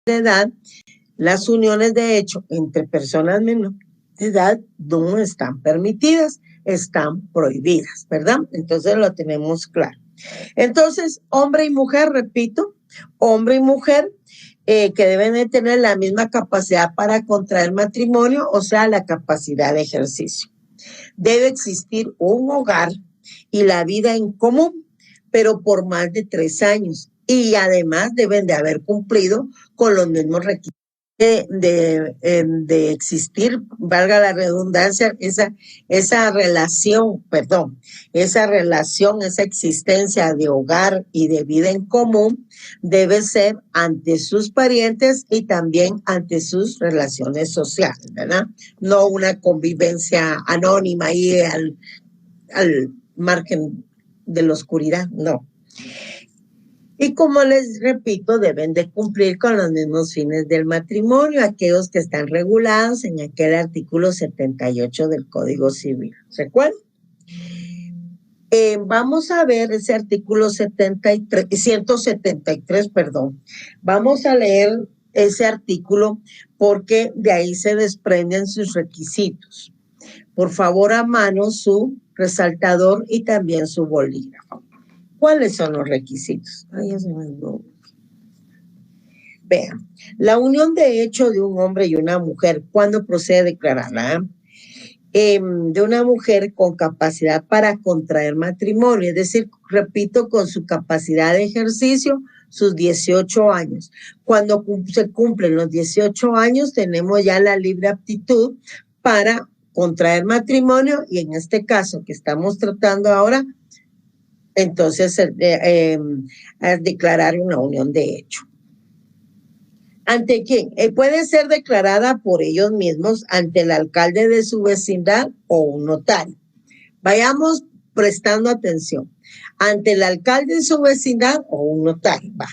de edad, las uniones de hecho entre personas menores de edad no están permitidas, están prohibidas, ¿verdad? Entonces lo tenemos claro. Entonces, hombre y mujer, repito, hombre y mujer que deben de tener la misma capacidad para contraer matrimonio, o sea, la capacidad de ejercicio. Debe existir un hogar y la vida en común, pero por más de 3 años. Y además deben de haber cumplido con los mismos requisitos de existir, valga la redundancia, esa relación, esa existencia de hogar y de vida en común debe ser ante sus parientes y también ante sus relaciones sociales, ¿verdad? No una convivencia anónima ahí al margen de la oscuridad, no. Y como les repito, deben de cumplir con los mismos fines del matrimonio, aquellos que están regulados en aquel artículo 78 del Código Civil. ¿Recuerdan? Vamos a ver ese artículo 173, perdón. Vamos a leer ese artículo porque de ahí se desprenden sus requisitos. Por favor, a mano su resaltador y también su bolígrafo. ¿Cuáles son los requisitos? Ay, ya se me olvidó. Vean, la unión de hecho de un hombre y una mujer, ¿cuándo procede a declararla? De una mujer con capacidad para contraer matrimonio, es decir, repito, con su capacidad de ejercicio, sus 18 años. Cuando se cumplen los 18 años, tenemos ya la libre aptitud para contraer matrimonio y en este caso que estamos tratando ahora, entonces declarar una unión de hecho. ¿Ante quién? Puede ser declarada por ellos mismos ante el alcalde de su vecindad o un notario. Vayamos prestando atención. Ante el alcalde de su vecindad o un notario, va.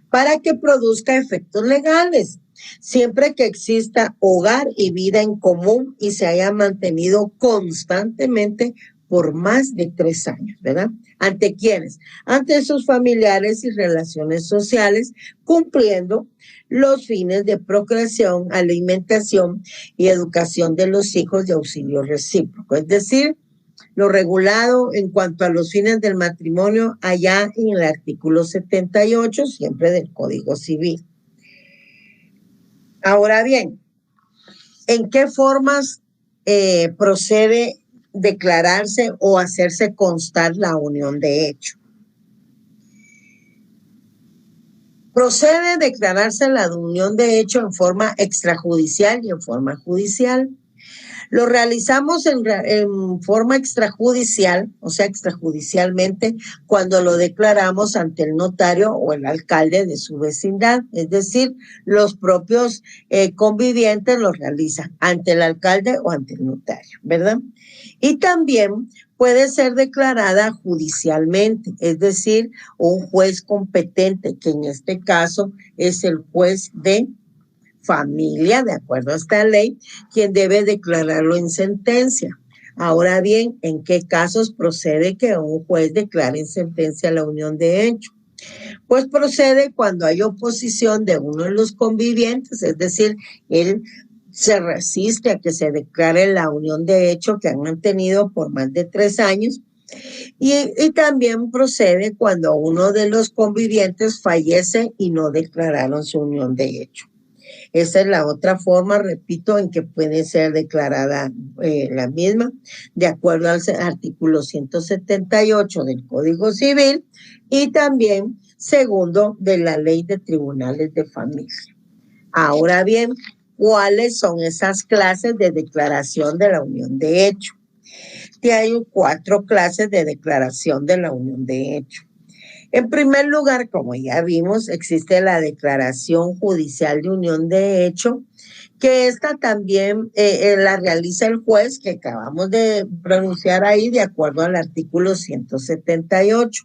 Para que produzca efectos legales, siempre que exista hogar y vida en común y se haya mantenido constantemente por más de 3 años, ¿verdad? ¿Ante quiénes? Ante sus familiares y relaciones sociales, cumpliendo los fines de procreación, alimentación y educación de los hijos de auxilio recíproco. Es decir, lo regulado en cuanto a los fines del matrimonio allá en el artículo 78, siempre del Código Civil. Ahora bien, ¿en qué formas procede declararse o hacerse constar la unión de hecho? Procede declararse la unión de hecho en forma extrajudicial y en forma judicial. Lo realizamos en forma extrajudicial, o sea, extrajudicialmente, cuando lo declaramos ante el notario o el alcalde de su vecindad. Es decir, los propios convivientes lo realizan ante el alcalde o ante el notario, ¿verdad? Y también puede ser declarada judicialmente, es decir, un juez competente, que en este caso es el juez de familia, de acuerdo a esta ley, quien debe declararlo en sentencia. Ahora bien, ¿en qué casos procede que un juez declare en sentencia la unión de hecho? Pues procede cuando hay oposición de uno de los convivientes, es decir, él se resiste a que se declare la unión de hecho que han mantenido por más de 3 años. Y también procede cuando uno de los convivientes fallece y no declararon su unión de hecho. Esa es la otra forma, repito, en que puede ser declarada la misma, de acuerdo al artículo 178 del Código Civil y también segundo de la Ley de Tribunales de Familia. Ahora bien, ¿cuáles son esas clases de declaración de la unión de hecho? Hay 4 clases de declaración de la unión de hecho. En primer lugar, como ya vimos, existe la declaración judicial de unión de hecho, que esta también la realiza el juez que acabamos de pronunciar ahí de acuerdo al artículo 178.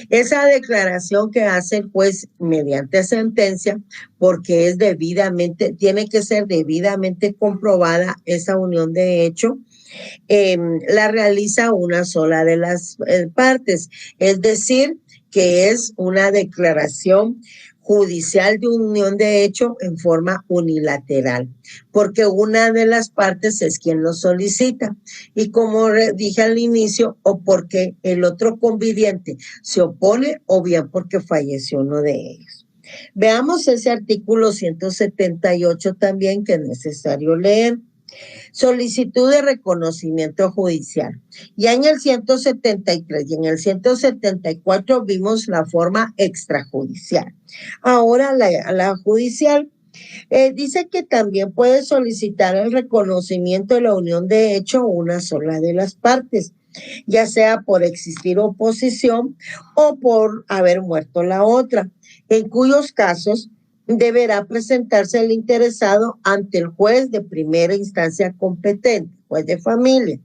Esa declaración que hace el juez mediante sentencia, porque es tiene que ser debidamente comprobada esa unión de hecho, la realiza una sola de las partes, es decir, que es una declaración judicial de unión de hecho en forma unilateral, porque una de las partes es quien lo solicita. Y como dije al inicio, o porque el otro conviviente se opone o bien porque falleció uno de ellos. Veamos ese artículo 178 también que es necesario leer. Solicitud de reconocimiento judicial. Ya en el 173 y en el 174 vimos la forma extrajudicial. Ahora la judicial dice que también puede solicitar el reconocimiento de la unión de hecho una sola de las partes, ya sea por existir oposición o por haber muerto la otra, en cuyos casos deberá presentarse el interesado ante el juez de primera instancia competente, juez de familia,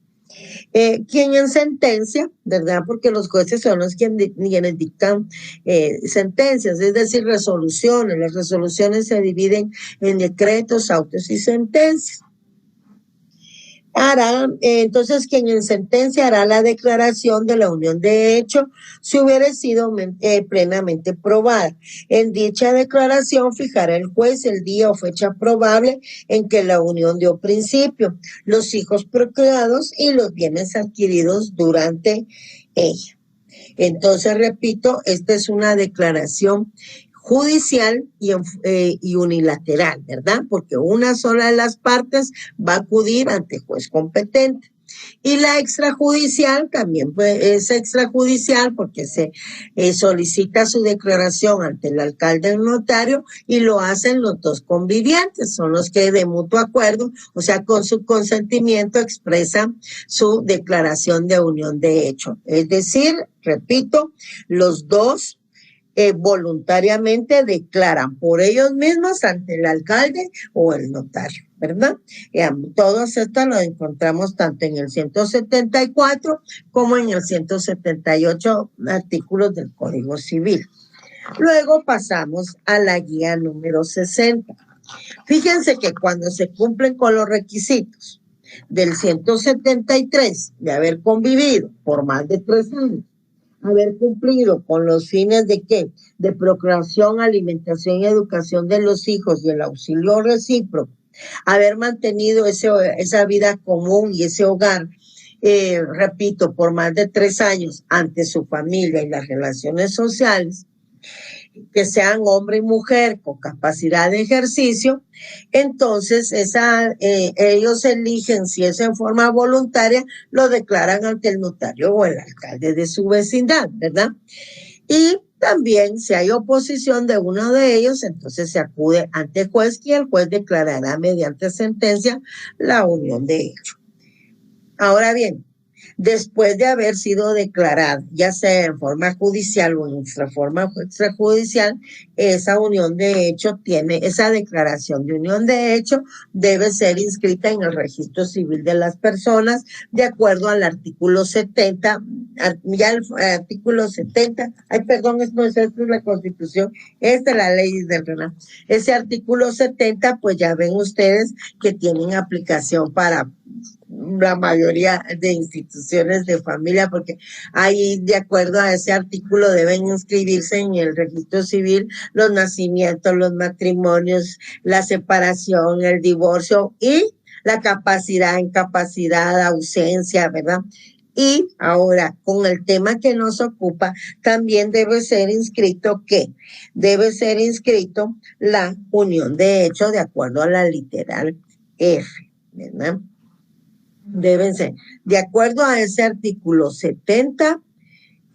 quien en sentencia, ¿verdad? Porque los jueces son los quienes dictan sentencias, es decir, resoluciones. Las resoluciones se dividen en decretos, autos y sentencias. Entonces quien en sentencia hará la declaración de la unión de hecho si hubiera sido plenamente probada. En dicha declaración fijará el juez el día o fecha probable en que la unión dio principio, los hijos procreados y los bienes adquiridos durante ella. Entonces, repito, esta es una declaración judicial y unilateral, ¿verdad? Porque una sola de las partes va a acudir ante juez competente. Y la extrajudicial también es extrajudicial porque se solicita su declaración ante el alcalde o notario y lo hacen los dos convivientes, son los que de mutuo acuerdo, o sea, con su consentimiento expresan su declaración de unión de hecho. Es decir, repito, los dos voluntariamente declaran por ellos mismos ante el alcalde o el notario, ¿verdad? Todos estos los encontramos tanto en el 174 como en el 178 artículos del Código Civil. Luego pasamos a la guía número 60. Fíjense que cuando se cumplen con los requisitos del 173 de haber convivido por más de 3 años, haber cumplido con los fines de ¿qué? De procreación, alimentación y educación de los hijos y el auxilio recíproco, haber mantenido esa vida común y ese hogar, repito, por más de 3 años ante su familia y las relaciones sociales, que sean hombre y mujer con capacidad de ejercicio, entonces ellos eligen si es en forma voluntaria, lo declaran ante el notario o el alcalde de su vecindad, ¿verdad? Y también si hay oposición de uno de ellos, entonces se acude ante el juez y el juez declarará mediante sentencia la unión de hecho. Ahora bien, después de haber sido declarada, ya sea en forma judicial o en forma extrajudicial, esa unión de hecho esa declaración de unión de hecho debe ser inscrita en el registro civil de las personas de acuerdo al artículo 70, ya el artículo 70, esta es la Constitución, esta es la ley del RENA. Ese artículo 70, pues ya ven ustedes que tienen aplicación para la mayoría de instituciones de familia, porque ahí, de acuerdo a ese artículo, deben inscribirse en el registro civil los nacimientos, los matrimonios, la separación, el divorcio y la capacidad, incapacidad, ausencia, ¿verdad? Y ahora, con el tema que nos ocupa, también debe ser inscrito debe ser inscrito la unión de hecho de acuerdo a la literal F, ¿verdad? Deben ser de acuerdo a ese artículo 70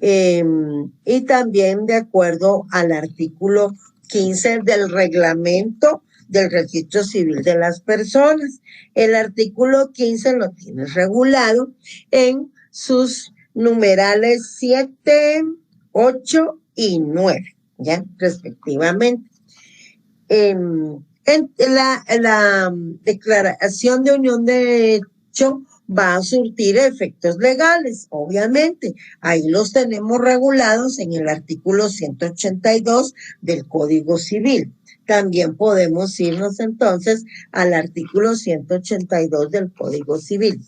y también de acuerdo al artículo 15 del reglamento del registro civil de las personas. El artículo 15 lo tiene regulado en sus numerales 7, 8 y 9, ¿ya? Respectivamente. La declaración de unión de hecho va a surtir efectos legales, obviamente. Ahí los tenemos regulados en el artículo 182 del Código Civil. También podemos irnos entonces al artículo 182 del Código Civil.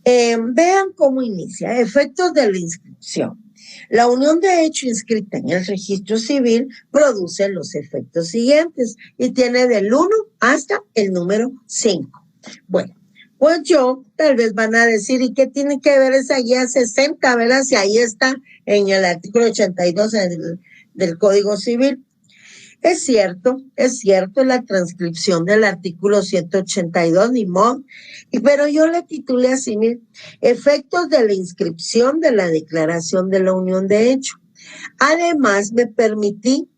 Vean cómo inicia. Efectos de la inscripción. La unión de hecho inscrita en el registro civil produce los efectos siguientes y tiene del 1 hasta el número 5. Bueno, pues tal vez van a decir, ¿y qué tiene que ver esa guía 60? ¿Verdad? Si ahí está en el artículo 82 del Código Civil. Es cierto, la transcripción del artículo 182, ni modo, pero yo le titulé así, mire, efectos de la inscripción de la declaración de la unión de hecho. Además, me permití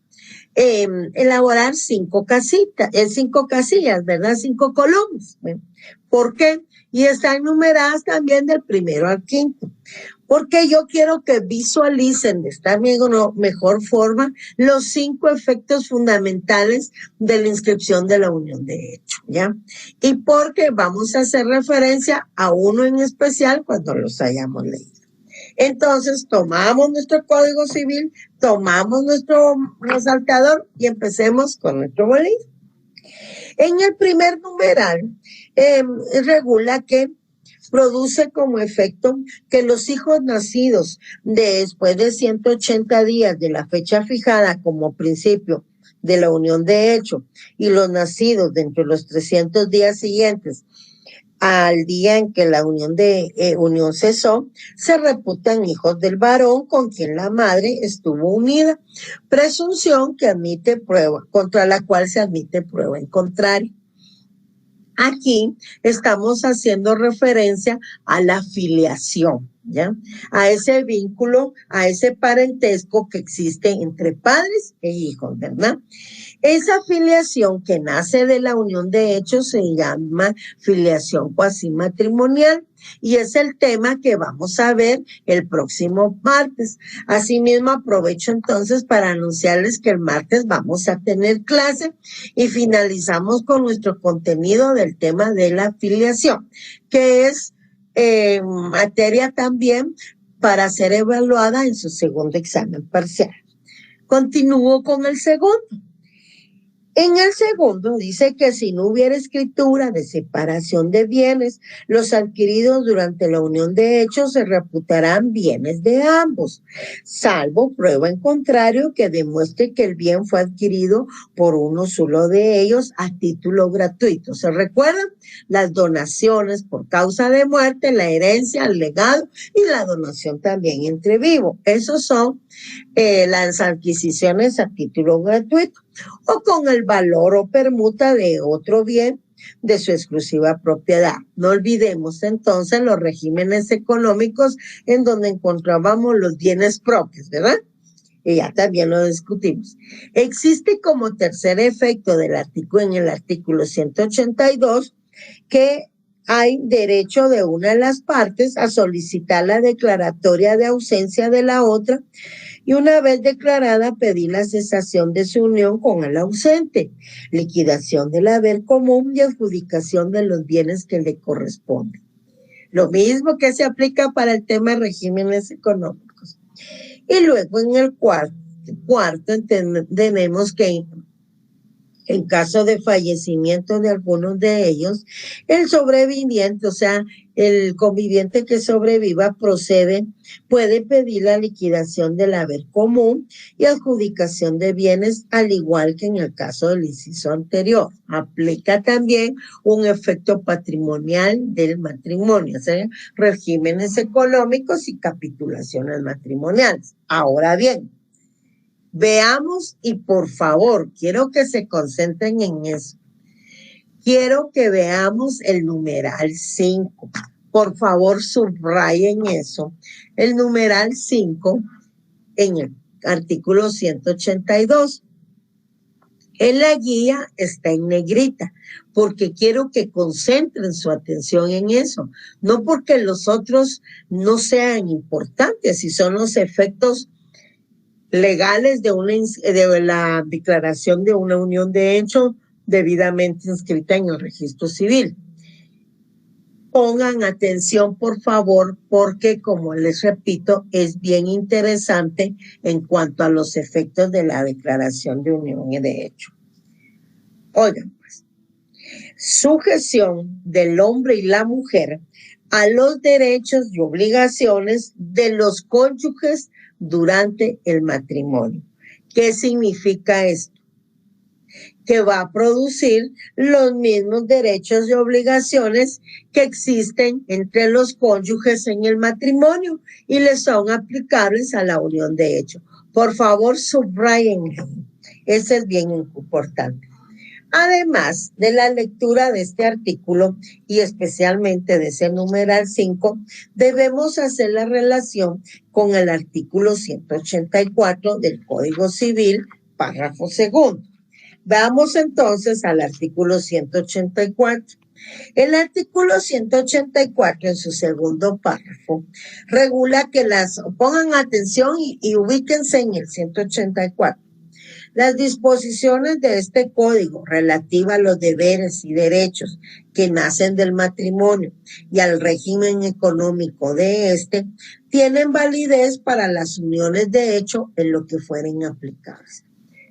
elaborar 5 casillas, ¿verdad? 5 columnas. ¿Por qué? Y están numeradas también del primero al quinto. Porque yo quiero que visualicen de esta mejor forma los 5 efectos fundamentales de la inscripción de la unión de hecho, ¿ya? Y porque vamos a hacer referencia a uno en especial cuando los hayamos leído. Entonces, tomamos nuestro Código Civil, tomamos nuestro resaltador y empecemos con nuestro bolígrafo. En el primer numeral, regula que produce como efecto que los hijos nacidos después de 180 días de la fecha fijada como principio de la unión de hecho y los nacidos dentro de los 300 días siguientes al día en que la unión cesó, se reputan hijos del varón con quien la madre estuvo unida, presunción que admite prueba, contra la cual se admite prueba en contrario. Aquí estamos haciendo referencia a la filiación, ¿ya? A ese vínculo, a ese parentesco que existe entre padres e hijos, ¿verdad? Esa filiación que nace de la unión de hechos se llama filiación cuasimatrimonial y es el tema que vamos a ver el próximo martes. Asimismo, aprovecho entonces para anunciarles que el martes vamos a tener clase y finalizamos con nuestro contenido del tema de la filiación, que es materia también para ser evaluada en su segundo examen parcial. Continúo con el segundo. En el segundo dice que si no hubiera escritura de separación de bienes, los adquiridos durante la unión de hechos se reputarán bienes de ambos, salvo prueba en contrario que demuestre que el bien fue adquirido por uno solo de ellos a título gratuito. ¿Se recuerdan? Las donaciones por causa de muerte, la herencia, el legado y la donación también entre vivos. Esos son las adquisiciones a título gratuito o con el valor o permuta de otro bien de su exclusiva propiedad. No olvidemos entonces los regímenes económicos en donde encontrábamos los bienes propios, ¿verdad? Y ya también lo discutimos. Existe como tercer efecto del artículo, en el artículo 182, que hay derecho de una de las partes a solicitar la declaratoria de ausencia de la otra y una vez declarada pedir la cesación de su unión con el ausente, liquidación del haber común y adjudicación de los bienes que le corresponden. Lo mismo que se aplica para el tema de regímenes económicos. Y luego en el cuarto tenemos que en caso de fallecimiento de algunos de ellos, el sobreviviente, o sea, el conviviente que sobreviva puede pedir la liquidación del haber común y adjudicación de bienes, al igual que en el caso del inciso anterior. Aplica también un efecto patrimonial del matrimonio, o sea, regímenes económicos y capitulaciones matrimoniales. Ahora bien, veamos y por favor, quiero que se concentren en eso. Quiero que veamos el numeral 5. Por favor, subrayen eso. El numeral 5 en el artículo 182. En la guía está en negrita, porque quiero que concentren su atención en eso. No porque los otros no sean importantes, si son los efectos legales de la declaración de una unión de hecho debidamente inscrita en el registro civil. Pongan atención, por favor, porque, como les repito, es bien interesante en cuanto a los efectos de la declaración de unión de hecho. Oigan, pues, sujeción del hombre y la mujer a los derechos y obligaciones de los cónyuges durante el matrimonio. ¿Qué significa esto? Que va a producir los mismos derechos y obligaciones que existen entre los cónyuges en el matrimonio y les son aplicables a la unión de hecho. Por favor, subrayen. Ese es bien importante. Además de la lectura de este artículo y especialmente de ese numeral 5, debemos hacer la relación con el artículo 184 del Código Civil, párrafo segundo. Vamos entonces al artículo 184. El artículo 184 en su segundo párrafo regula que pongan atención y ubíquense en el 184. Las disposiciones de este código relativa a los deberes y derechos que nacen del matrimonio y al régimen económico de este tienen validez para las uniones de hecho en lo que fueren aplicables.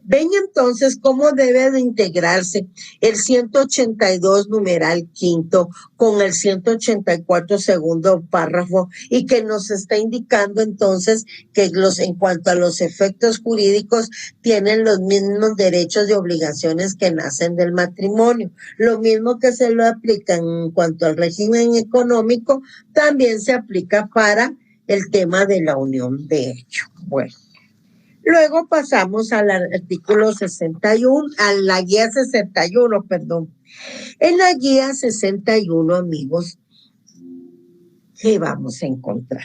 Ven entonces cómo debe de integrarse el 182 numeral quinto con el 184 segundo párrafo y que nos está indicando entonces que en cuanto a los efectos jurídicos tienen los mismos derechos y obligaciones que nacen del matrimonio. Lo mismo que se lo aplica en cuanto al régimen económico, también se aplica para el tema de la unión de hecho. Bueno. Luego pasamos al artículo 61, a la guía 61, perdón. En la guía 61, amigos, ¿qué vamos a encontrar?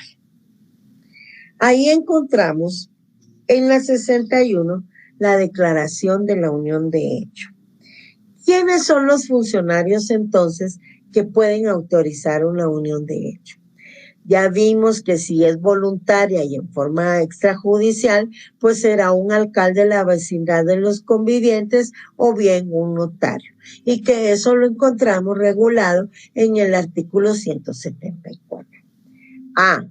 Ahí encontramos en la 61 la declaración de la unión de hecho. ¿Quiénes son los funcionarios entonces que pueden autorizar una unión de hecho? Ya vimos que si es voluntaria y en forma extrajudicial, pues será un alcalde de la vecindad de los convivientes o bien un notario. Y que eso lo encontramos regulado en el artículo 174.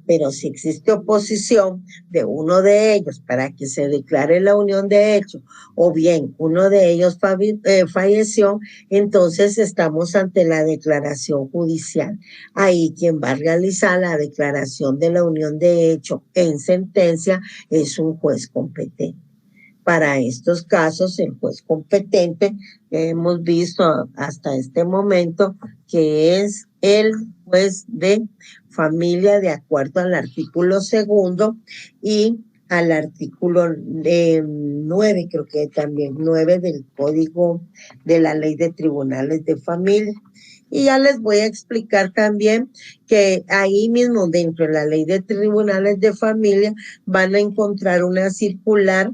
Pero si existe oposición de uno de ellos para que se declare la unión de hecho, o bien uno de ellos falleció, entonces estamos ante la declaración judicial. Ahí quien va a realizar la declaración de la unión de hecho en sentencia es un juez competente. Para estos casos, el juez competente que hemos visto hasta este momento, que es el juez de familia de acuerdo al artículo segundo y al artículo 9, creo que también 9 del Código de la Ley de Tribunales de Familia. Y ya les voy a explicar también que ahí mismo dentro de la Ley de Tribunales de Familia van a encontrar una circular.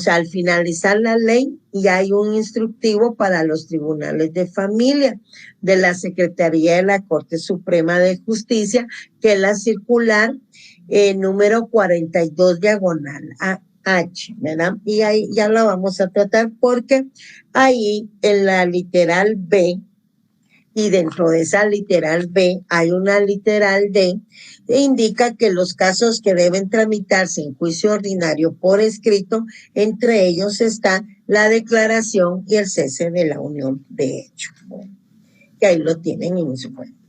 Al finalizar la ley ya hay un instructivo para los tribunales de familia de la Secretaría de la Corte Suprema de Justicia, que es la circular número 42 diagonal H, ¿verdad? Y ahí ya la vamos a tratar porque ahí en la literal B, y dentro de esa literal B hay una literal D que indica que los casos que deben tramitarse en juicio ordinario por escrito, entre ellos está la declaración y el cese de la unión de hecho. Que ahí lo tienen en su cuenta.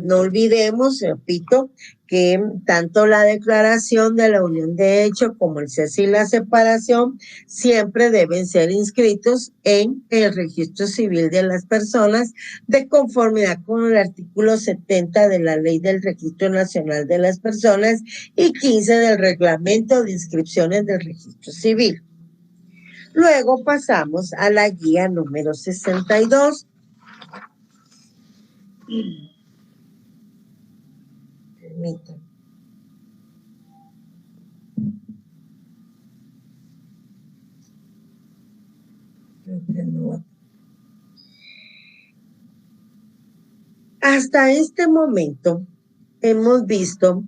No olvidemos, repito, que tanto la declaración de la unión de hecho como el cese y la separación siempre deben ser inscritos en el registro civil de las personas de conformidad con el artículo 70 de la Ley del Registro Nacional de las Personas y 15 del Reglamento de Inscripciones del Registro Civil. Luego pasamos a la guía número 62. Permítanme. Creo que no. Hasta este momento hemos visto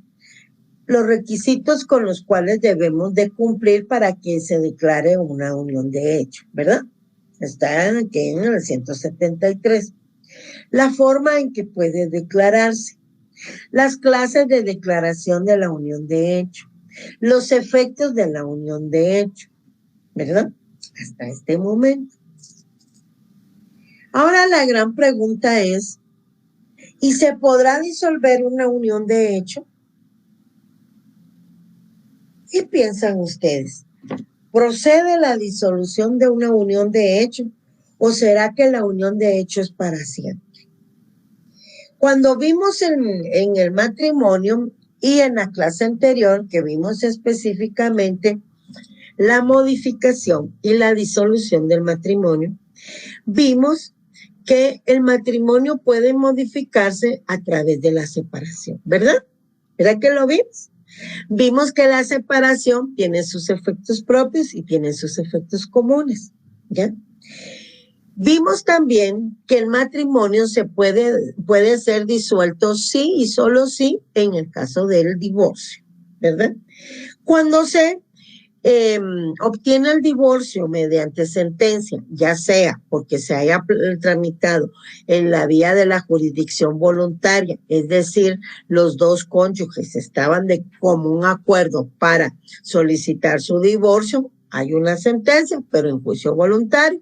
los requisitos con los cuales debemos de cumplir para que se declare una unión de hecho, ¿verdad? Está aquí en el 173. La forma en que puede declararse, las clases de declaración de la unión de hecho, los efectos de la unión de hecho, ¿verdad? Hasta este momento. Ahora la gran pregunta es, ¿y se podrá disolver una unión de hecho? ¿Qué piensan ustedes? ¿Procede la disolución de una unión de hecho o será que la unión de hecho es para siempre? Cuando vimos en el matrimonio y en la clase anterior que vimos específicamente la modificación y la disolución del matrimonio, vimos que el matrimonio puede modificarse a través de la separación, ¿verdad? ¿Verdad que lo vimos? Vimos que la separación tiene sus efectos propios y tiene sus efectos comunes, ¿ya? Vimos también que el matrimonio puede ser disuelto sí y solo sí en el caso del divorcio, ¿verdad? Cuando se obtiene el divorcio mediante sentencia, ya sea porque se haya tramitado en la vía de la jurisdicción voluntaria, es decir, los dos cónyuges estaban de común acuerdo para solicitar su divorcio, hay una sentencia, pero en juicio voluntario.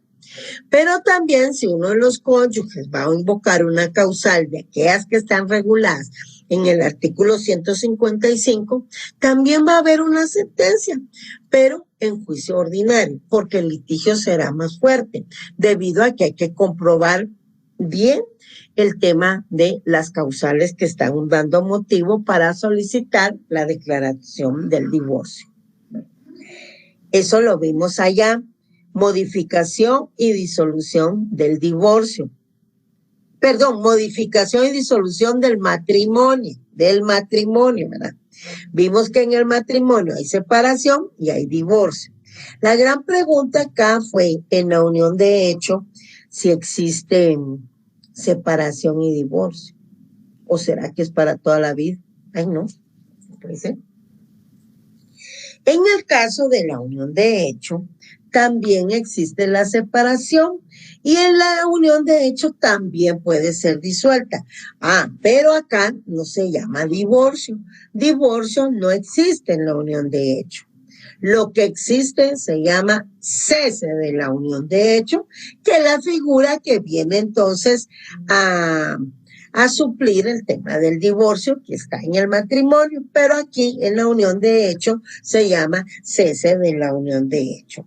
Pero también si uno de los cónyuges va a invocar una causal de aquellas que están reguladas en el artículo 155, también va a haber una sentencia, pero en juicio ordinario, porque el litigio será más fuerte, debido a que hay que comprobar bien el tema de las causales que están dando motivo para solicitar la declaración del divorcio. Eso lo vimos allá. Modificación y disolución del divorcio. Perdón, modificación y disolución del matrimonio, ¿verdad? Vimos que en el matrimonio hay separación y hay divorcio. La gran pregunta acá fue en la unión de hecho si existe separación y divorcio. ¿O será que es para toda la vida? Ay, no, puede ser. En el caso de la unión de hecho, también existe la separación y en la unión de hecho también puede ser disuelta. Pero acá no se llama divorcio. Divorcio no existe en la unión de hecho. Lo que existe se llama cese de la unión de hecho, que es la figura que viene entonces a suplir el tema del divorcio que está en el matrimonio, pero aquí en la unión de hecho se llama cese de la unión de hecho.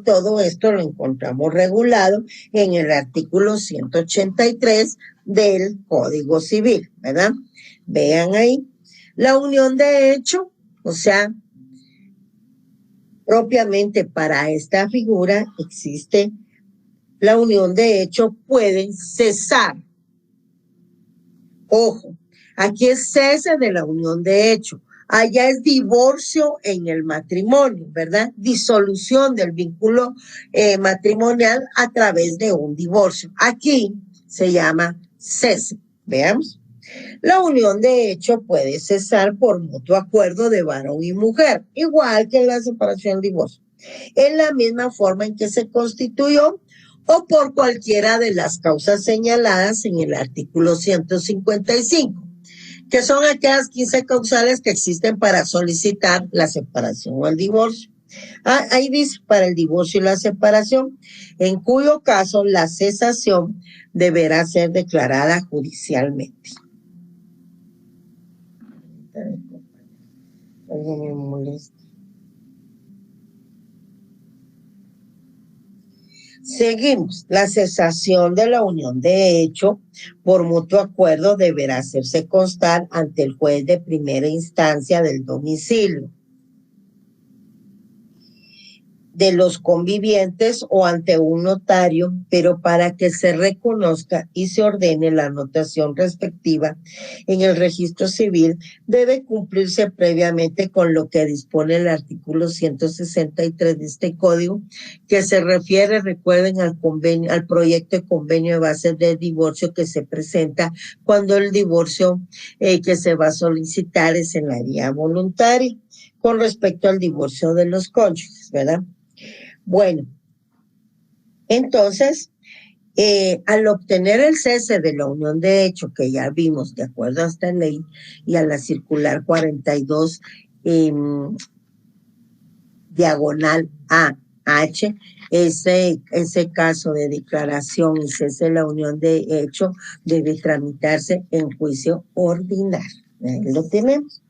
Todo esto lo encontramos regulado en el artículo 183 del Código Civil, ¿verdad? Vean ahí, la unión de hecho, o sea, propiamente para esta figura existe la unión de hecho, puede cesar. Ojo, aquí es cese de la unión de hecho. Allá es divorcio en el matrimonio, ¿verdad? Disolución del vínculo matrimonial a través de un divorcio. Aquí se llama cese. Veamos. La unión de hecho puede cesar por mutuo acuerdo de varón y mujer, igual que en la separación y divorcio, en la misma forma en que se constituyó o por cualquiera de las causas señaladas en el artículo 155, que son aquellas 15 causales que existen para solicitar la separación o el divorcio. Ahí dice para el divorcio y la separación, en cuyo caso la cesación deberá ser declarada judicialmente. Alguien me molesta. Seguimos. La cesación de la unión de hecho por mutuo acuerdo deberá hacerse constar ante el juez de primera instancia del domicilio de los convivientes o ante un notario, pero para que se reconozca y se ordene la anotación respectiva en el registro civil, debe cumplirse previamente con lo que dispone el artículo 163 de este código, que se refiere, recuerden, al convenio, al proyecto de convenio de bases de divorcio que se presenta cuando el divorcio que se va a solicitar es en la vía voluntaria, con respecto al divorcio de los cónyuges, ¿verdad? Bueno, entonces, al obtener el cese de la unión de hecho, que ya vimos de acuerdo a esta ley y a la circular 42 diagonal AH, ese caso de declaración y cese de la unión de hecho debe tramitarse en juicio ordinario. Ahí lo tenemos.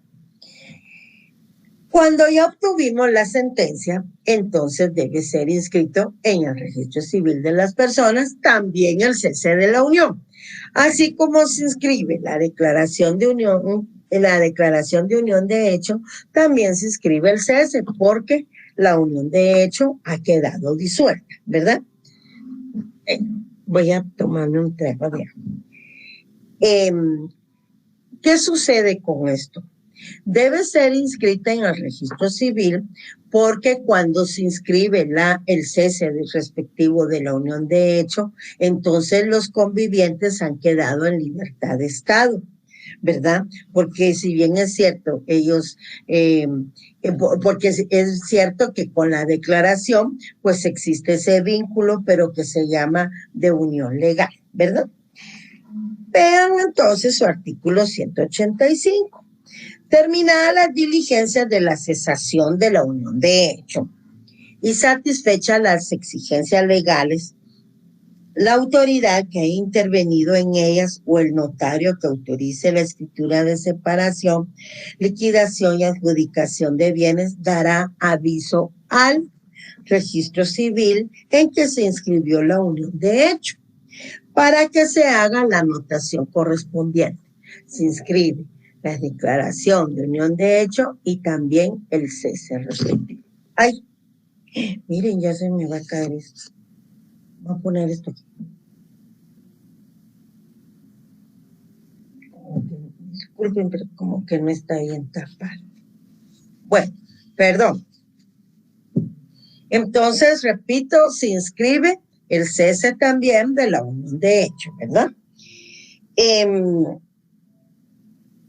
Cuando ya obtuvimos la sentencia, entonces debe ser inscrito en el registro civil de las personas también el cese de la unión. Así como se inscribe la declaración de unión, en la declaración de unión de hecho, también se inscribe el cese, porque la unión de hecho ha quedado disuelta, ¿verdad? Voy a tomarme un trago de agua. ¿Qué sucede con esto? Debe ser inscrita en el registro civil, porque cuando se inscribe el cese respectivo de la unión de hecho, entonces los convivientes han quedado en libertad de estado, ¿verdad? Porque si bien es cierto, ellos, porque es cierto que con la declaración, pues existe ese vínculo, pero que se llama de unión legal, ¿verdad? Vean entonces su artículo 185. Terminadas las diligencias de la cesación de la unión de hecho y satisfechas las exigencias legales, la autoridad que ha intervenido en ellas o el notario que autorice la escritura de separación, liquidación y adjudicación de bienes dará aviso al registro civil en que se inscribió la unión de hecho, para que se haga la anotación correspondiente. Se inscribe la declaración de unión de hecho y también el cese respectivo. Ay, miren, ya se me va a caer esto. Voy a poner esto aquí. Disculpen, pero como que no está bien tapado. Bueno, perdón. Entonces, repito, se inscribe el cese también de la unión de hecho, ¿verdad?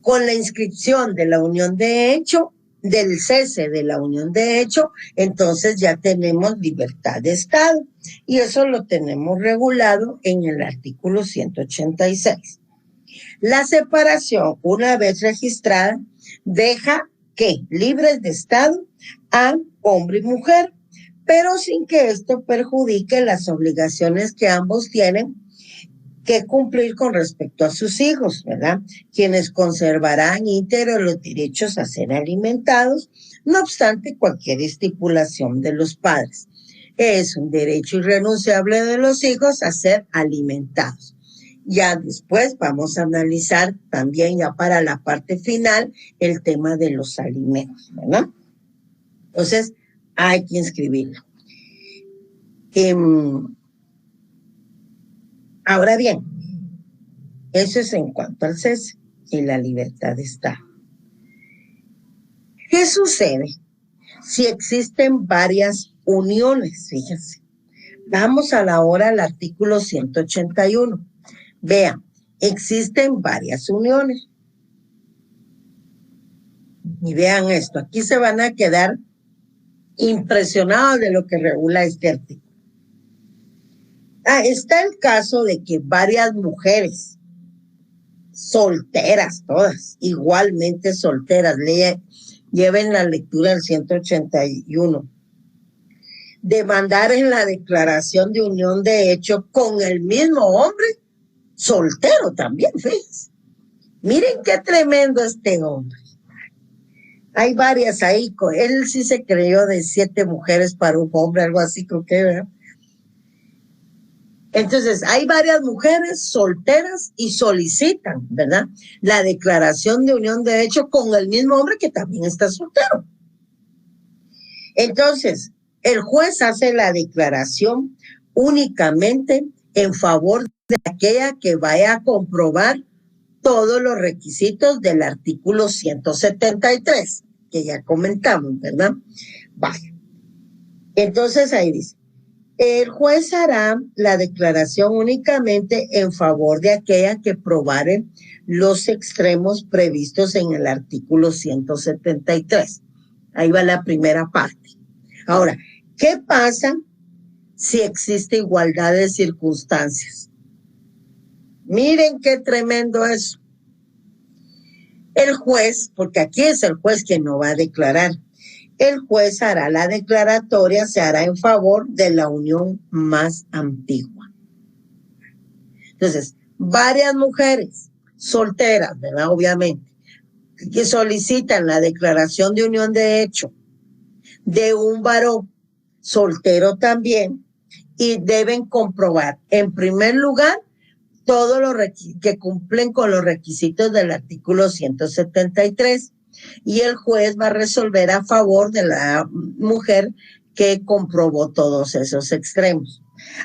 Con la inscripción de la unión de hecho, del cese de la unión de hecho, entonces ya tenemos libertad de estado, y eso lo tenemos regulado en el artículo 186. La separación, una vez registrada, deja que libres de estado a hombre y mujer, pero sin que esto perjudique las obligaciones que ambos tienen que cumplir con respecto a sus hijos, ¿verdad? Quienes conservarán íntegros los derechos a ser alimentados, no obstante cualquier estipulación de los padres. Es un derecho irrenunciable de los hijos a ser alimentados. Ya después vamos a analizar también, ya para la parte final, el tema de los alimentos, ¿verdad? Entonces, hay que inscribirlo. Ahora bien, eso es en cuanto al cese y la libertad de estado. ¿Qué sucede si existen varias uniones? Fíjense. Vamos a la hora al artículo 181. Vean, existen varias uniones. Y vean esto, aquí se van a quedar impresionados de lo que regula este artículo. Está el caso de que varias mujeres, solteras todas, igualmente solteras, lleven la lectura del 181, demandar en la declaración de unión de hecho con el mismo hombre, soltero también, fíjense. Miren qué tremendo este hombre. Hay varias ahí, él sí se creyó de 7 mujeres para un hombre, algo así, creo que, ¿verdad? Entonces, hay varias mujeres solteras y solicitan, ¿verdad?, la declaración de unión de hecho con el mismo hombre que también está soltero. Entonces, el juez hace la declaración únicamente en favor de aquella que vaya a comprobar todos los requisitos del artículo 173, que ya comentamos, ¿verdad? Vale. Entonces, ahí dice, el juez hará la declaración únicamente en favor de aquella que probare los extremos previstos en el artículo 173. Ahí va la primera parte. Ahora, ¿qué pasa si existe igualdad de circunstancias? Miren qué tremendo es. El juez, porque aquí es el juez quien no va a declarar, el juez hará la declaratoria, se hará en favor de la unión más antigua. Entonces, varias mujeres solteras, ¿verdad? Obviamente, que solicitan la declaración de unión de hecho de un varón soltero también, y deben comprobar, en primer lugar, todos los que cumplen con los requisitos del artículo 173, y el juez va a resolver a favor de la mujer que comprobó todos esos extremos.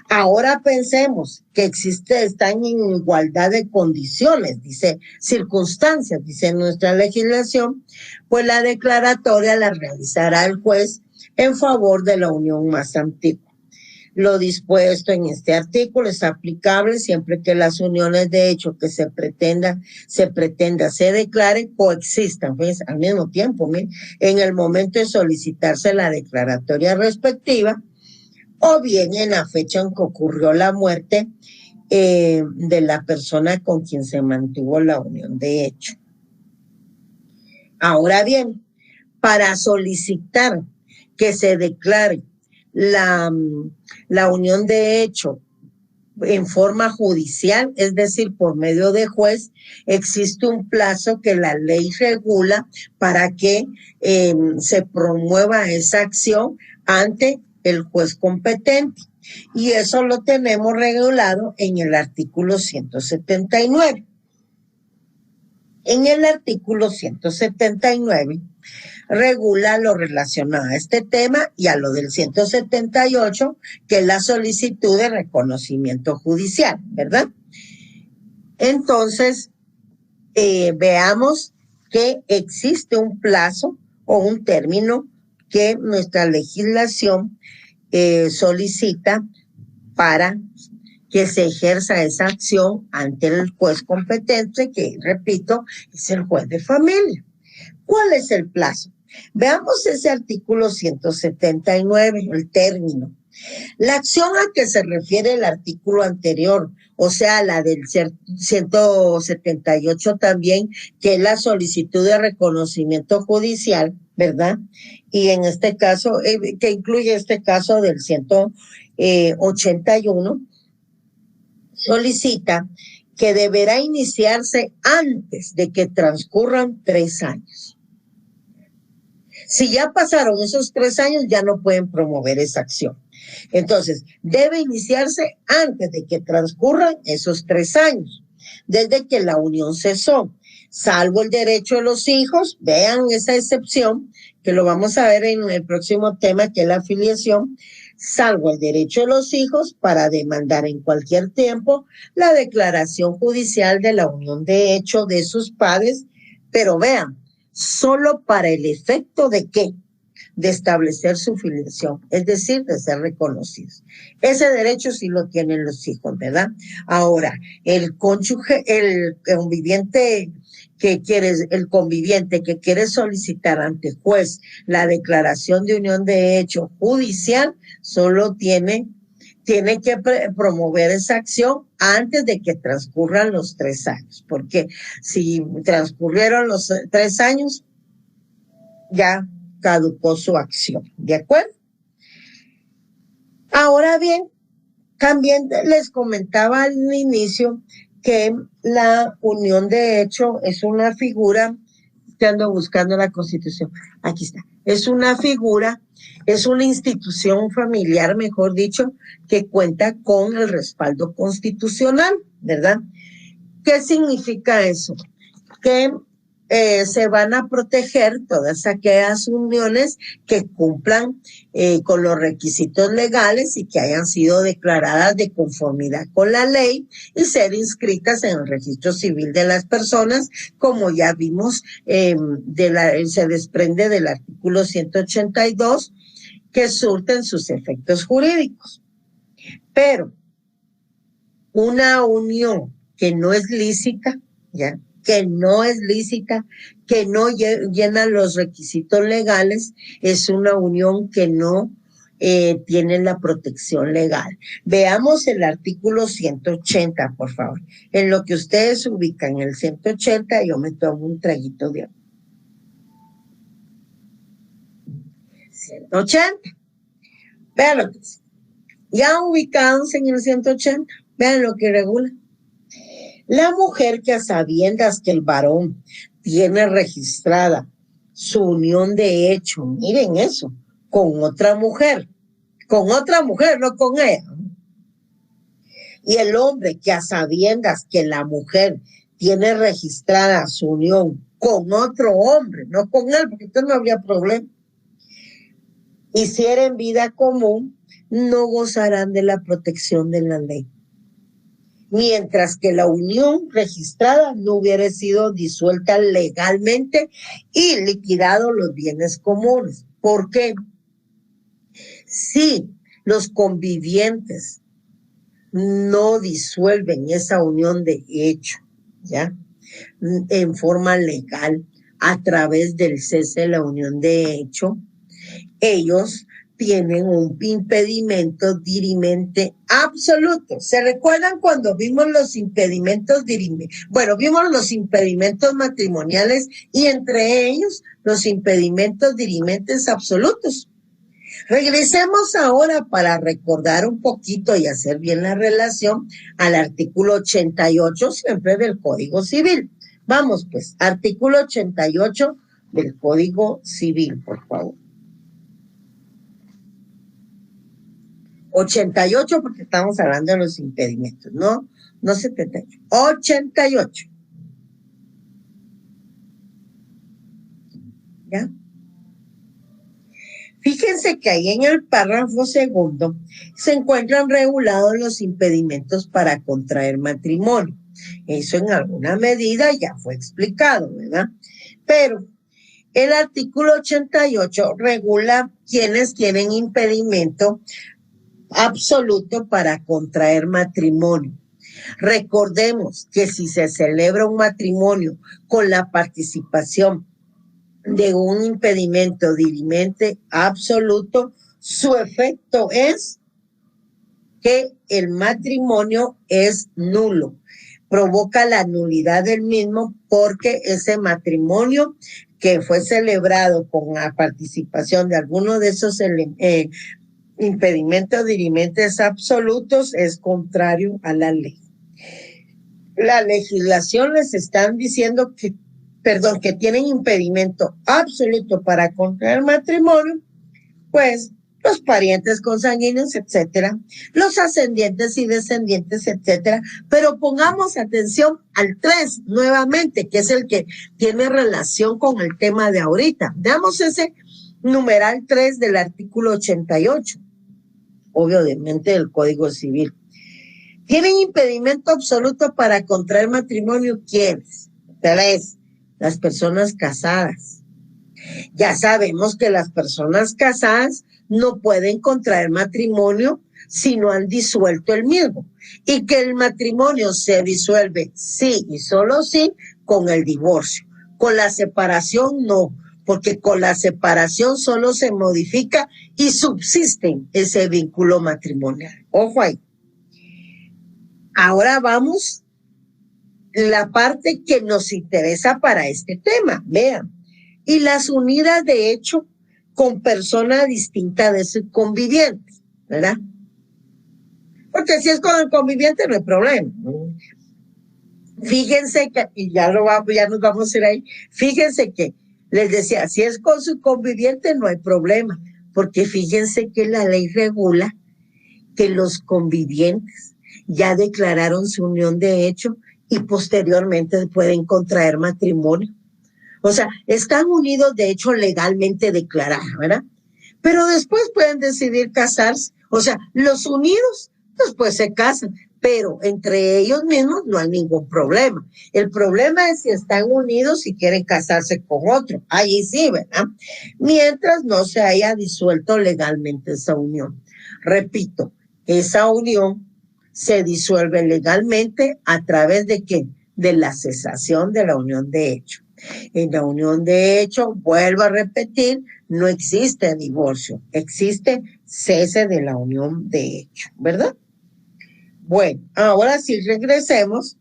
Ahora pensemos que están en igualdad de condiciones, dice, circunstancias, dice nuestra legislación, pues la declaratoria la realizará el juez en favor de la unión más antigua. Lo dispuesto en este artículo es aplicable siempre que las uniones de hecho que se pretenda se declaren coexistan, pues, al mismo tiempo, en el momento de solicitarse la declaratoria respectiva, o bien en la fecha en que ocurrió la muerte de la persona con quien se mantuvo la unión de hecho. Ahora bien, para solicitar que se declare la unión de hecho en forma judicial, es decir, por medio de juez, existe un plazo que la ley regula para que se promueva esa acción ante el juez competente. Y eso lo tenemos regulado en el artículo 179. En el artículo 179 regula lo relacionado a este tema y a lo del 178, que es la solicitud de reconocimiento judicial, ¿verdad? Entonces, veamos que existe un plazo o un término que nuestra legislación solicita para que se ejerza esa acción ante el juez competente, que, repito, es el juez de familia. ¿Cuál es el plazo? Veamos ese artículo 179, el término. La acción a que se refiere el artículo anterior, o sea, la del 178 también, que es la solicitud de reconocimiento judicial, ¿verdad? Y en este caso, que incluye este caso del 181, solicita que deberá iniciarse antes de que transcurran 3 años. Si ya pasaron esos 3 años, ya no pueden promover esa acción. Entonces, debe iniciarse antes de que transcurran esos 3 años, desde que la unión cesó, salvo el derecho de los hijos. Vean esa excepción, que lo vamos a ver en el próximo tema, que es la afiliación. Salvo el derecho de los hijos para demandar en cualquier tiempo la declaración judicial de la unión de hecho de sus padres, pero vean, solo para el efecto de ¿qué? De establecer su filiación, es decir, de ser reconocidos. Ese derecho sí lo tienen los hijos, ¿verdad? Ahora, el cónyuge, el conviviente que quiere solicitar ante juez la declaración de unión de hecho judicial, solo tiene que promover esa acción antes de que transcurran los 3 años, porque si transcurrieron los 3 años, ya caducó su acción, ¿de acuerdo? Ahora bien, también les comentaba al inicio que la unión de hecho es una figura, que ando buscando la Constitución, aquí está, es una figura, es una institución familiar, mejor dicho, que cuenta con el respaldo constitucional, ¿verdad? ¿Qué significa eso? Que se van a proteger todas aquellas uniones que cumplan con los requisitos legales y que hayan sido declaradas de conformidad con la ley y ser inscritas en el registro civil de las personas, como ya vimos, se desprende del artículo 182, que surten sus efectos jurídicos. Pero una unión que no es lícita, ¿ya? Que no es lícita, que no llena los requisitos legales, es una unión que no tiene la protección legal. Veamos el artículo 180, por favor. En lo que ustedes ubican el 180, yo me tomo un traguito de agua. 180. Vean lo que es. Ya ubicados en el 180, vean lo que regula. La mujer que a sabiendas que el varón tiene registrada su unión de hecho, miren eso, con otra mujer, no con ella. Y el hombre que a sabiendas que la mujer tiene registrada su unión con otro hombre, no con él, porque entonces no habría problema, hicieren vida común, no gozarán de la protección de la ley. Mientras que la unión registrada no hubiera sido disuelta legalmente y liquidado los bienes comunes. ¿Por qué? Si los convivientes no disuelven esa unión de hecho, ¿ya? En forma legal, a través del cese de la unión de hecho, ellos tienen un impedimento dirimente absoluto. ¿Se recuerdan cuando vimos los impedimentos dirimentes? Bueno, vimos los impedimentos matrimoniales y entre ellos los impedimentos dirimentes absolutos. Regresemos ahora para recordar un poquito y hacer bien la relación al artículo 88 siempre del Código Civil. Vamos pues, artículo 88 del Código Civil, por favor. 88 porque estamos hablando de los impedimentos, no 78. 88. ¿Ya? Fíjense que ahí en el párrafo segundo se encuentran regulados los impedimentos para contraer matrimonio. Eso en alguna medida ya fue explicado, ¿verdad? Pero el artículo 88 regula quienes tienen impedimento absoluto para contraer matrimonio. Recordemos que si se celebra un matrimonio con la participación de un impedimento dirimente absoluto, su efecto es que el matrimonio es nulo, provoca la nulidad del mismo porque ese matrimonio que fue celebrado con la participación de alguno de esos impedimentos dirimentes absolutos es contrario a la ley. La legislación les están diciendo que tienen impedimento absoluto para contraer matrimonio, pues los parientes consanguíneos, etcétera, los ascendientes y descendientes, etcétera. Pero pongamos atención al 3 nuevamente, que es el que tiene relación con el tema de ahorita. Veamos ese numeral 3 del artículo 88, obviamente del Código Civil. ¿Tienen impedimento absoluto para contraer matrimonio quiénes? 3. Las personas casadas. Ya sabemos que las personas casadas no pueden contraer matrimonio si no han disuelto el mismo, y que el matrimonio se disuelve sí y solo sí con el divorcio. Con la separación no, porque con la separación solo se modifica y subsiste ese vínculo matrimonial. Ojo ahí. Ahora vamos la parte que nos interesa para este tema, vean. Y las unidas de hecho con persona distinta de su conviviente, ¿verdad? Porque si es con el conviviente no hay problema. Fíjense que, y ya nos vamos a ir ahí, fíjense que les decía, si es con su conviviente no hay problema, porque fíjense que la ley regula que los convivientes ya declararon su unión de hecho y posteriormente pueden contraer matrimonio. O sea, están unidos de hecho legalmente declarados, ¿verdad? Pero después pueden decidir casarse. O sea, los unidos después se casan, pero entre ellos mismos no hay ningún problema. El problema es si están unidos y quieren casarse con otro. Ahí sí, ¿verdad? Mientras no se haya disuelto legalmente esa unión. Repito, esa unión se disuelve legalmente a través de ¿qué? De la cesación de la unión de hecho. En la unión de hecho, vuelvo a repetir, no existe divorcio, existe cese de la unión de hecho, ¿verdad? Bueno, ahora sí regresemos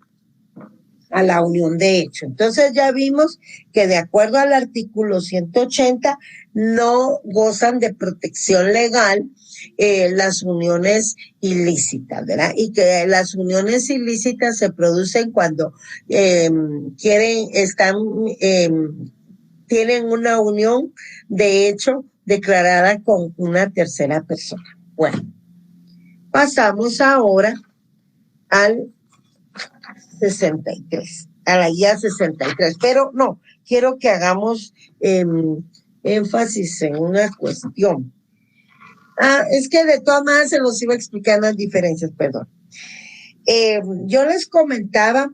a la unión de hecho. Entonces ya vimos que de acuerdo al artículo 180 no gozan de protección legal las uniones ilícitas, ¿verdad? Y que las uniones ilícitas se producen cuando tienen una unión de hecho declarada con una tercera persona. Bueno, pasamos ahora al 63, a la guía 63, pero no, quiero que hagamos énfasis en una cuestión. Es que de todas maneras se los iba a explicar las diferencias, perdón. Yo les comentaba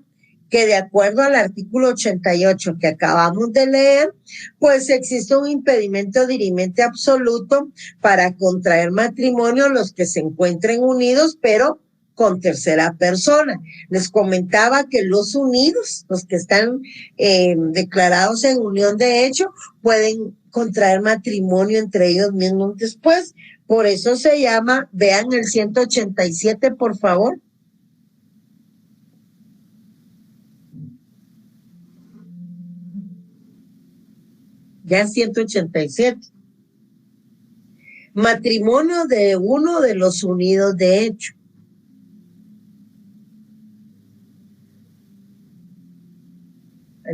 que de acuerdo al artículo 88 que acabamos de leer, pues existe un impedimento dirimente absoluto para contraer matrimonio los que se encuentren unidos, pero con tercera persona. Les comentaba que los unidos, los que están declarados en unión de hecho, pueden contraer matrimonio entre ellos mismos después. Por eso se llama, vean el 187, por favor. Ya 187. Matrimonio de uno de los unidos de hecho.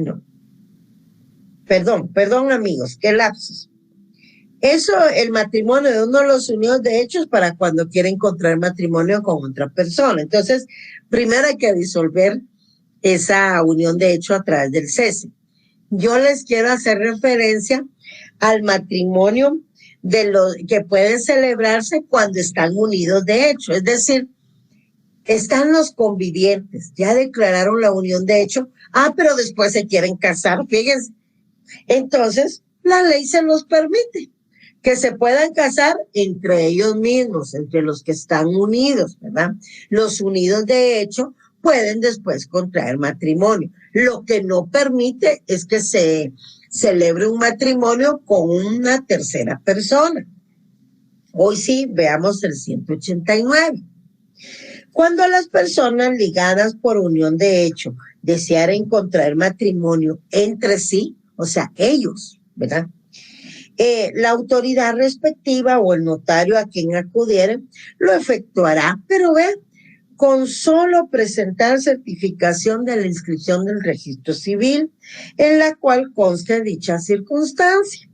No. Perdón amigos, qué lapsus. Eso, el matrimonio de uno de los unidos de hecho es para cuando quieren contraer matrimonio con otra persona. Entonces, primero hay que disolver esa unión de hecho a través del cese. Yo les quiero hacer referencia al matrimonio de los que pueden celebrarse cuando están unidos de hecho, es decir, están los convivientes, ya declararon la unión de hecho, pero después se quieren casar, fíjense. Entonces, la ley se los permite que se puedan casar entre ellos mismos, entre los que están unidos, ¿verdad? Los unidos de hecho pueden después contraer matrimonio. Lo que no permite es que se celebre un matrimonio con una tercera persona. Hoy sí, veamos el 189. Cuando las personas ligadas por unión de hecho desearen contraer matrimonio entre sí, o sea, ellos, ¿verdad? La autoridad respectiva o el notario a quien acudiere lo efectuará, pero vean, con solo presentar certificación de la inscripción del registro civil, en la cual conste dicha circunstancia.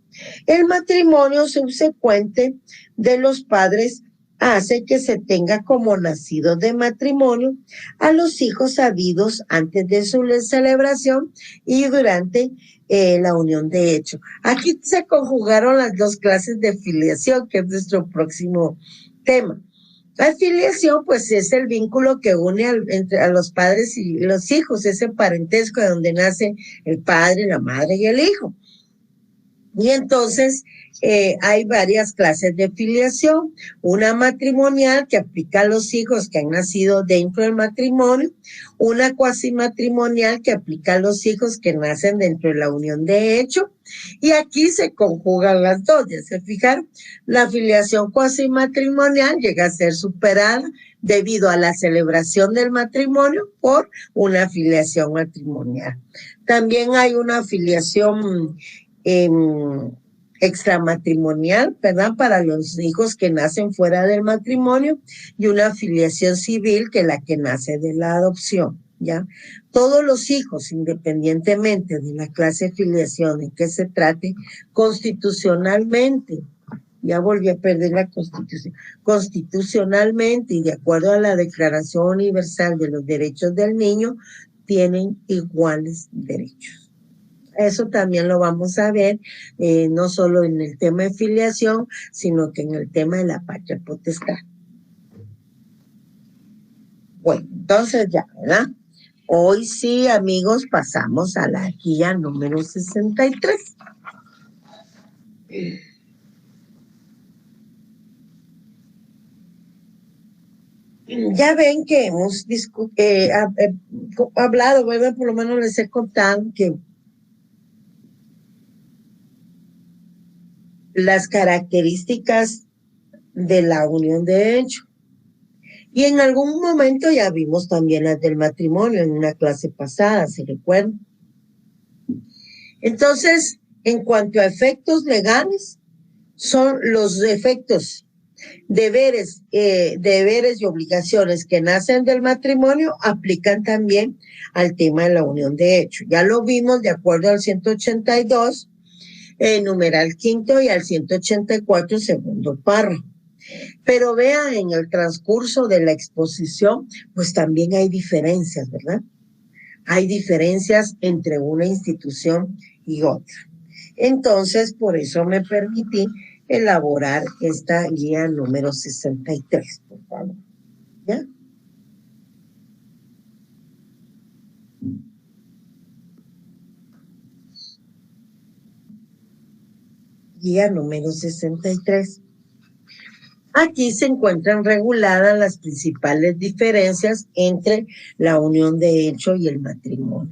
El matrimonio subsecuente de los padres hace que se tenga como nacidos de matrimonio a los hijos habidos antes de su celebración y durante la unión de hecho. Aquí se conjugaron las dos clases de filiación, que es nuestro próximo tema. La filiación, pues, es el vínculo que une a los padres y los hijos, ese parentesco de donde nace el padre, la madre y el hijo. Y entonces hay varias clases de filiación, una matrimonial que aplica a los hijos que han nacido dentro del matrimonio, una cuasimatrimonial que aplica a los hijos que nacen dentro de la unión de hecho, y aquí se conjugan las dos, ya se fijaron, la filiación cuasimatrimonial llega a ser superada debido a la celebración del matrimonio por una filiación matrimonial. También hay una filiación extramatrimonial, ¿verdad? Para los hijos que nacen fuera del matrimonio y una filiación civil que es la que nace de la adopción, ¿ya? Todos los hijos, independientemente de la clase de filiación en que se trate, constitucionalmente, ya volví a perder la Constitución, constitucionalmente y de acuerdo a la Declaración Universal de los Derechos del Niño, tienen iguales derechos. Eso también lo vamos a ver, no solo en el tema de filiación, sino que en el tema de la patria potestad. Bueno, entonces ya, ¿verdad? Hoy sí, amigos, pasamos a la guía número 63. Ya ven que hemos hablado, ¿verdad? Por lo menos les he contado que las características de la unión de hecho. Y en algún momento ya vimos también las del matrimonio en una clase pasada, ¿se recuerdan? Entonces, en cuanto a efectos legales, son los efectos, deberes y obligaciones que nacen del matrimonio aplican también al tema de la unión de hecho. Ya lo vimos de acuerdo al 182, numeral quinto, y al 184, segundo párrafo. Pero vea, en el transcurso de la exposición, pues también hay diferencias, ¿verdad? Hay diferencias entre una institución y otra. Entonces, por eso me permití elaborar esta guía número 63, por favor. ¿Ya? Guía número 63. Aquí se encuentran reguladas las principales diferencias entre la unión de hecho y el matrimonio.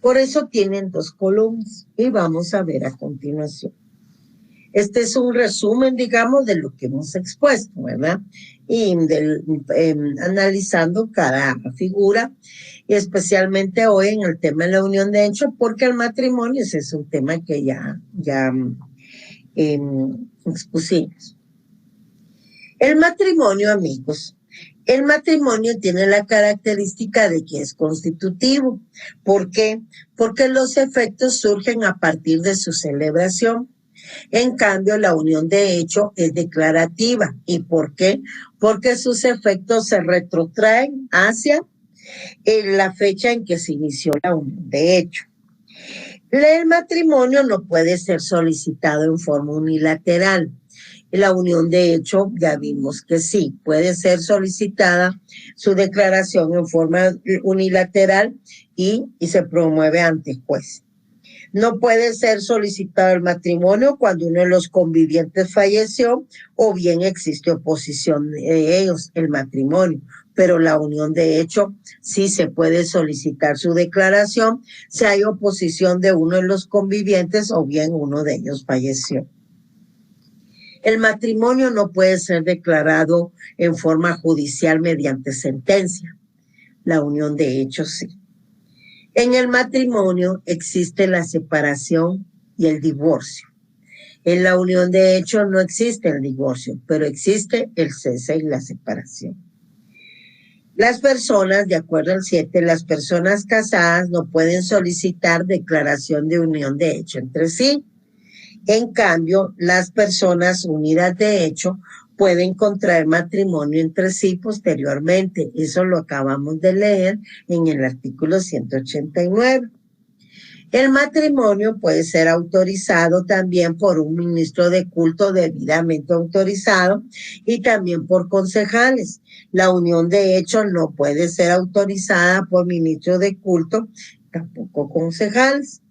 Por eso tienen dos columnas y vamos a ver a continuación. Este es un resumen, digamos, de lo que hemos expuesto, ¿verdad? Y analizando cada figura, y especialmente hoy en el tema de la unión de hecho, porque el matrimonio ese es un tema que ya expusimos. El matrimonio, amigos, el matrimonio tiene la característica de que es constitutivo. ¿Por qué? Porque los efectos surgen a partir de su celebración. En cambio, la unión de hecho es declarativa. ¿Y por qué? Porque sus efectos se retrotraen hacia la fecha en que se inició la unión de hecho. El matrimonio no puede ser solicitado en forma unilateral. La unión de hecho, ya vimos que sí, puede ser solicitada su declaración en forma unilateral y se promueve ante juez. No puede ser solicitado el matrimonio cuando uno de los convivientes falleció o bien existe oposición de ellos, el matrimonio. Pero la unión de hecho sí se puede solicitar su declaración si hay oposición de uno de los convivientes o bien uno de ellos falleció. El matrimonio no puede ser declarado en forma judicial mediante sentencia. La unión de hecho sí. En el matrimonio existe la separación y el divorcio. En la unión de hecho no existe el divorcio, pero existe el cese y la separación. Las personas, de acuerdo al 7, las personas casadas no pueden solicitar declaración de unión de hecho entre sí. En cambio, las personas unidas de hecho pueden contraer matrimonio entre sí posteriormente. Eso lo acabamos de leer en el artículo 189. El matrimonio puede ser autorizado también por un ministro de culto debidamente autorizado y también por concejales. La unión de hecho no puede ser autorizada por ministro de culto, tampoco concejales.